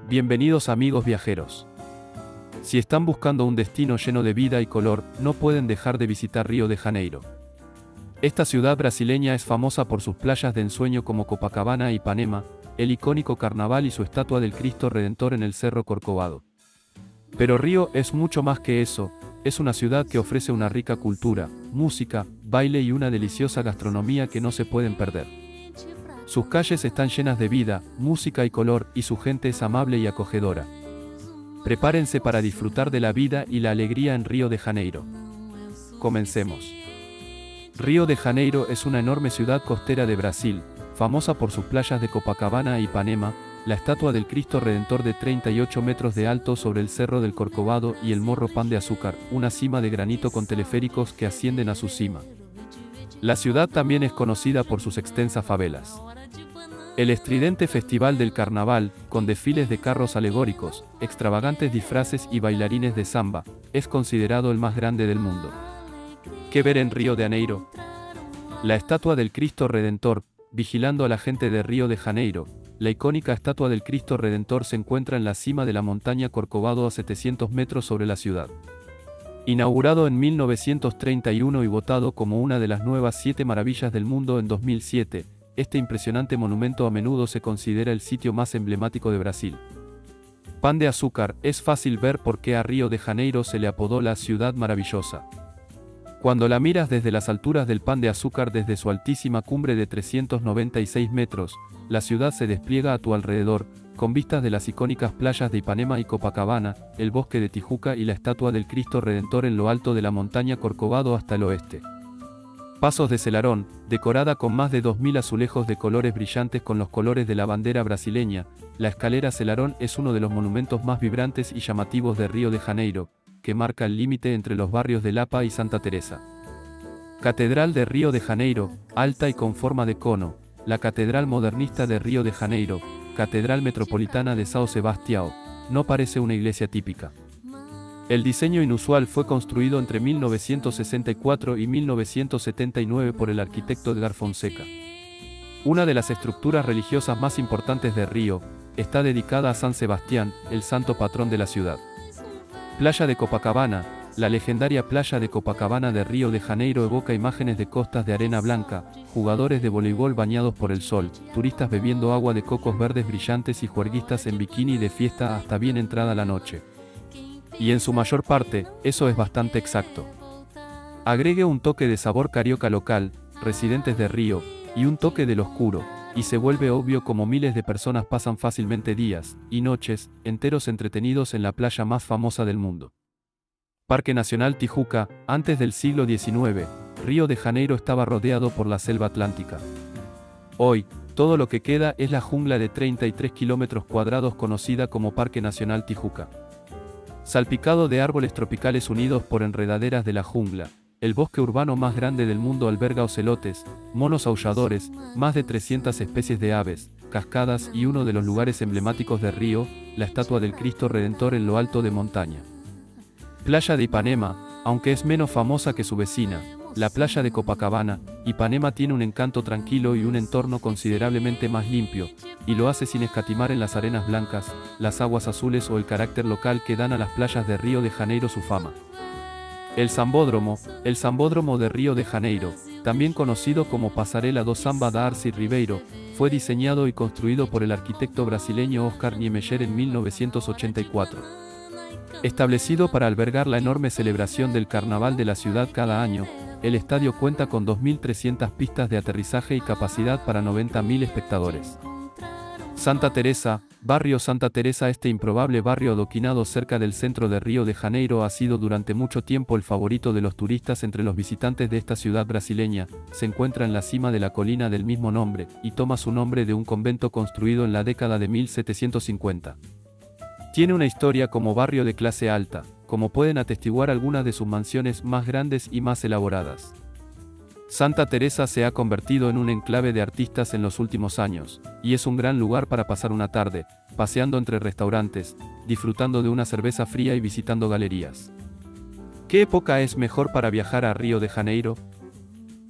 Bienvenidos amigos viajeros. Si están buscando un destino lleno de vida y color, no pueden dejar de visitar Río de Janeiro. Esta ciudad brasileña es famosa por sus playas de ensueño como Copacabana y Ipanema, el icónico carnaval y su estatua del Cristo Redentor en el Cerro Corcovado. Pero Río es mucho más que eso, es una ciudad que ofrece una rica cultura, música, baile y una deliciosa gastronomía que no se pueden perder. Sus calles están llenas de vida, música y color, y su gente es amable y acogedora. Prepárense para disfrutar de la vida y la alegría en Río de Janeiro. Comencemos. Río de Janeiro es una enorme ciudad costera de Brasil, famosa por sus playas de Copacabana e Ipanema, la estatua del Cristo Redentor de 38 metros de alto sobre el Cerro del Corcovado y el Morro Pan de Azúcar, una cima de granito con teleféricos que ascienden a su cima. La ciudad también es conocida por sus extensas favelas. El estridente Festival del Carnaval, con desfiles de carros alegóricos, extravagantes disfraces y bailarines de samba, es considerado el más grande del mundo. ¿Qué ver en Río de Janeiro? La estatua del Cristo Redentor, vigilando a la gente de Río de Janeiro. La icónica estatua del Cristo Redentor se encuentra en la cima de la montaña Corcovado a 700 metros sobre la ciudad. Inaugurado en 1931 y votado como una de las nuevas 7 maravillas del mundo en 2007, este impresionante monumento a menudo se considera el sitio más emblemático de Brasil. Pan de Azúcar, es fácil ver por qué a Río de Janeiro se le apodó la ciudad maravillosa. Cuando la miras desde las alturas del Pan de Azúcar desde su altísima cumbre de 396 metros, la ciudad se despliega a tu alrededor, con vistas de las icónicas playas de Ipanema y Copacabana, el bosque de Tijuca y la estatua del Cristo Redentor en lo alto de la montaña Corcovado hasta el oeste. Pasos de Celarón, decorada con más de 2000 azulejos de colores brillantes con los colores de la bandera brasileña, la escalera Celarón es uno de los monumentos más vibrantes y llamativos de Río de Janeiro, que marca el límite entre los barrios de Lapa y Santa Teresa. Catedral de Río de Janeiro, alta y con forma de cono, la Catedral Modernista de Río de Janeiro, Catedral Metropolitana de São Sebastião, no parece una iglesia típica. El diseño inusual fue construido entre 1964 y 1979 por el arquitecto Edgar Fonseca. Una de las estructuras religiosas más importantes de Río, está dedicada a San Sebastián, el santo patrón de la ciudad. Playa de Copacabana, la legendaria playa de Copacabana de Río de Janeiro evoca imágenes de costas de arena blanca, jugadores de voleibol bañados por el sol, turistas bebiendo agua de cocos verdes brillantes y juerguistas en bikini de fiesta hasta bien entrada la noche. Y en su mayor parte, eso es bastante exacto. Agregue un toque de sabor carioca local, residentes de Río, y un toque del oscuro, y se vuelve obvio como miles de personas pasan fácilmente días, y noches, enteros entretenidos en la playa más famosa del mundo. Parque Nacional Tijuca, antes del siglo XIX, Río de Janeiro estaba rodeado por la selva atlántica. Hoy, todo lo que queda es la jungla de 33 kilómetros cuadrados conocida como Parque Nacional Tijuca. Salpicado de árboles tropicales unidos por enredaderas de la jungla, el bosque urbano más grande del mundo alberga ocelotes, monos aulladores, más de 300 especies de aves, cascadas y uno de los lugares emblemáticos de Río, la estatua del Cristo Redentor en lo alto de montaña. Playa de Ipanema, aunque es menos famosa que su vecina, la playa de Copacabana, Ipanema tiene un encanto tranquilo y un entorno considerablemente más limpio, y lo hace sin escatimar en las arenas blancas, las aguas azules o el carácter local que dan a las playas de Río de Janeiro su fama. El Sambódromo de Río de Janeiro, también conocido como Pasarela do Samba da Arce Ribeiro, fue diseñado y construido por el arquitecto brasileño Oscar Niemeyer en 1984. Establecido para albergar la enorme celebración del carnaval de la ciudad cada año, el estadio cuenta con 2.300 pistas de aterrizaje y capacidad para 90.000 espectadores. Santa Teresa, barrio Santa Teresa. Este improbable barrio adoquinado cerca del centro de Río de Janeiro ha sido durante mucho tiempo el favorito de los turistas entre los visitantes de esta ciudad brasileña. Se encuentra en la cima de la colina del mismo nombre, y toma su nombre de un convento construido en la década de 1750. Tiene una historia como barrio de clase alta, como pueden atestiguar algunas de sus mansiones más grandes y más elaboradas. Santa Teresa se ha convertido en un enclave de artistas en los últimos años, y es un gran lugar para pasar una tarde, paseando entre restaurantes, disfrutando de una cerveza fría y visitando galerías. ¿Qué época es mejor para viajar a Río de Janeiro?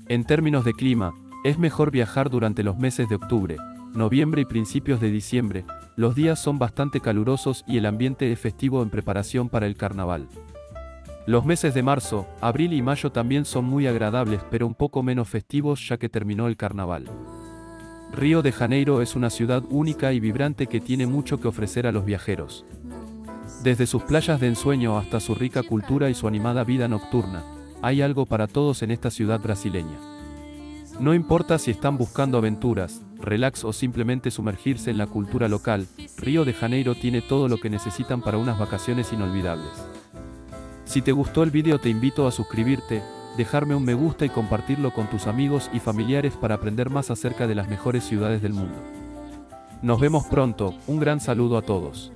En términos de clima, es mejor viajar durante los meses de octubre, noviembre y principios de diciembre, Los días son bastante calurosos y el ambiente es festivo en preparación para el carnaval. Los meses de marzo, abril y mayo también son muy agradables pero un poco menos festivos ya que terminó el carnaval. Río de Janeiro es una ciudad única y vibrante que tiene mucho que ofrecer a los viajeros. Desde sus playas de ensueño hasta su rica cultura y su animada vida nocturna, hay algo para todos en esta ciudad brasileña. No importa si están buscando aventuras, relax o simplemente sumergirse en la cultura local, Río de Janeiro tiene todo lo que necesitan para unas vacaciones inolvidables. Si te gustó el vídeo te invito a suscribirte, dejarme un me gusta y compartirlo con tus amigos y familiares para aprender más acerca de las mejores ciudades del mundo. Nos vemos pronto, un gran saludo a todos.